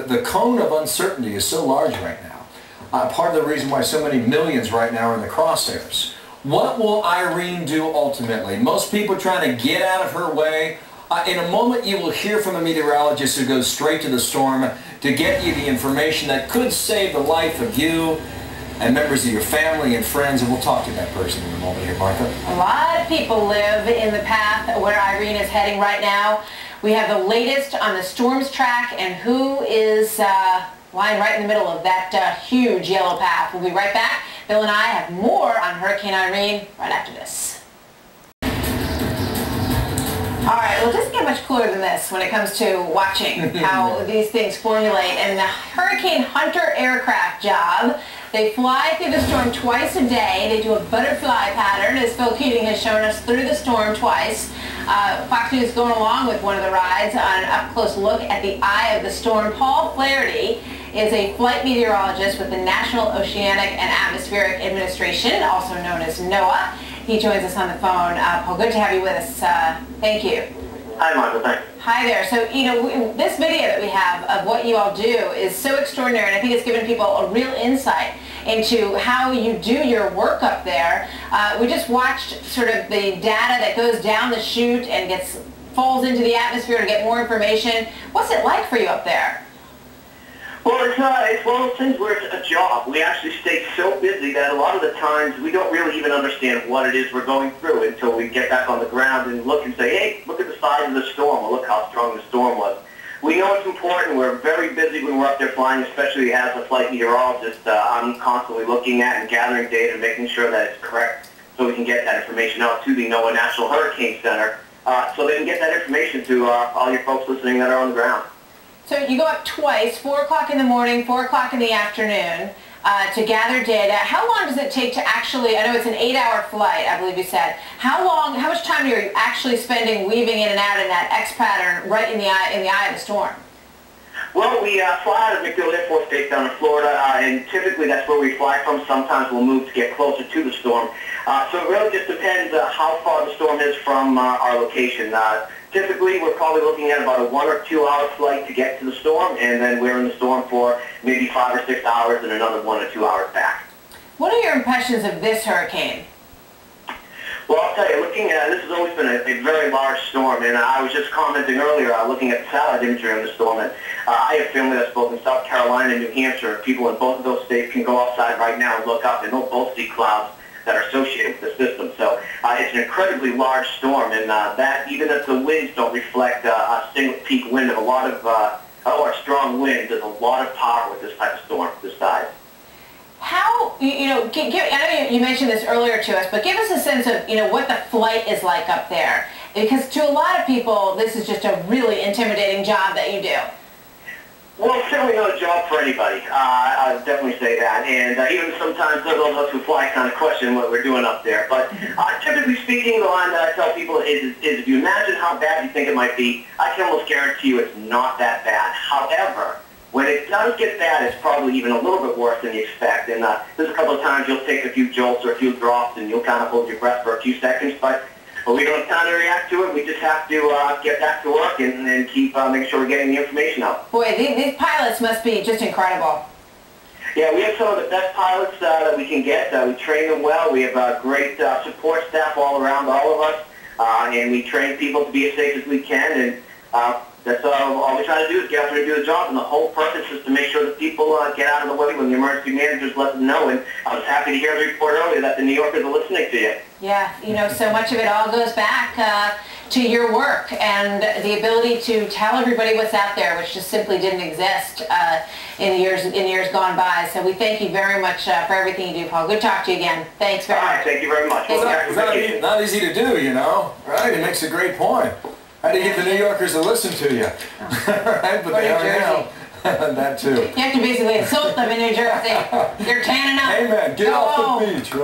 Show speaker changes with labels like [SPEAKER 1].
[SPEAKER 1] The cone of uncertainty is so large right now. Part of the reason why so many millions right now are in the crosshairs. What will Irene do ultimately? Most people trying to get out of her way. In a moment you will hear from a meteorologist who goes straight to the storm to get you the information that could save the life of you and members of your family and friends, and we'll talk to that person in a moment here, Martha.
[SPEAKER 2] A lot of people live in the path where Irene is heading right now. We have the latest on the storm's track and who is lying right in the middle of that huge yellow path. We'll be right back. Bill and I have more on Hurricane Irene right after this. All right, well, it doesn't get much cooler than this when it comes to watching how these things formulate. And the Hurricane Hunter aircraft job, they fly through the storm twice a day. They do a butterfly pattern, as Phil Keating has shown us, through the storm twice. Fox News is going along with one of the rides on an up-close look at the eye of the storm. Paul Flaherty is a flight meteorologist with the National Oceanic and Atmospheric Administration, also known as NOAA. He joins us on the phone. Paul, good to have you with us. Thank you.
[SPEAKER 3] Hi, Martha. Thanks.
[SPEAKER 2] Hi there. So, you know, this video that we have of what you all do is so extraordinary, and I think it's given people a real insight into how you do your work up there. We just watched sort of the data that goes down the chute and falls into the atmosphere to get more information. What's it like for you up there?
[SPEAKER 3] Well, it's one of those things where it's a job. We actually stay so busy that a lot of the times we don't really even understand what it is we're going through until we get back on the ground and look and say, hey, look at the size of the storm, or look how strong the storm was. We know it's important. We're very busy when we're up there flying, especially as a flight meteorologist. I'm constantly looking at and gathering data and making sure that it's correct so we can get that information out to the NOAA National Hurricane Center so they can get that information to all your folks listening that are on the ground.
[SPEAKER 2] So you go up twice, 4 o'clock in the morning, 4 o'clock in the afternoon, to gather data. How long does it take to actually, I know it's an 8-hour flight, I believe you said. How much time are you actually spending weaving in and out in that X pattern right in the eye of the storm?
[SPEAKER 3] Well, we fly out of McDill Air Force Base down in Florida, and typically that's where we fly from. Sometimes we'll move to get closer to the storm. So it really just depends how far the storm is from our location. Typically, we're probably looking at about a 1 or 2 hour flight to get to the storm, and then we're in the storm for maybe 5 or 6 hours and another 1 or 2 hours back.
[SPEAKER 2] What are your impressions of this hurricane?
[SPEAKER 3] Well, I'll tell you, looking at this has always been a very large storm, and I was just commenting earlier, looking at the satellite imagery on the storm, and I have family that's both in South Carolina and New Hampshire. People in both of those states can go outside right now and look up, and they'll both see clouds that are associated with the system. So it's an incredibly large storm, and that even if the winds don't reflect a single peak wind of a lot of or strong winds, there's a lot of power with this type of storm this size.
[SPEAKER 2] How, I know you mentioned this earlier to us, but give us a sense of, what the flight is like up there. Because to a lot of people, this is just a really intimidating job that you do.
[SPEAKER 3] Well, it's certainly not a job for anybody. I would definitely say that. And even sometimes those of us who fly kind of question what we're doing up there. But typically speaking, the line that I tell people is if you imagine how bad you think it might be, I can almost guarantee you it's not that bad. However, when it does get bad, it's probably even a little bit worse than you expect. And there's a couple of times you'll take a few jolts or a few drops and you'll kind of hold your breath for a few seconds. But we don't have time to react to it. We just have to get back to work and keep making sure we're getting the information out.
[SPEAKER 2] Boy, these pilots must be just incredible.
[SPEAKER 3] Yeah, we have some of the best pilots that we can get. We train them well. We have great support staff all around all of us. And we train people to be as safe as we can. And that's all we try to do is get out there and do the job. And the whole purpose is to make sure that people get out of the way when the emergency managers let them know. And I was happy to hear the report earlier that the New Yorkers are listening to you.
[SPEAKER 2] Yeah, so much of it all goes back to your work and the ability to tell everybody what's out there, which just simply didn't exist in years gone by. So we thank you very much for everything you do, Paul. Good to talk to you again. Thanks very much.
[SPEAKER 3] Thank you very much.
[SPEAKER 1] It's not easy to do, right? It makes a great point. How do you get the New Yorkers to listen to you? Right? But they are now. That too.
[SPEAKER 2] You have to basically insult them in New Jersey. You're tanning up.
[SPEAKER 1] Hey man, get off the beach, right?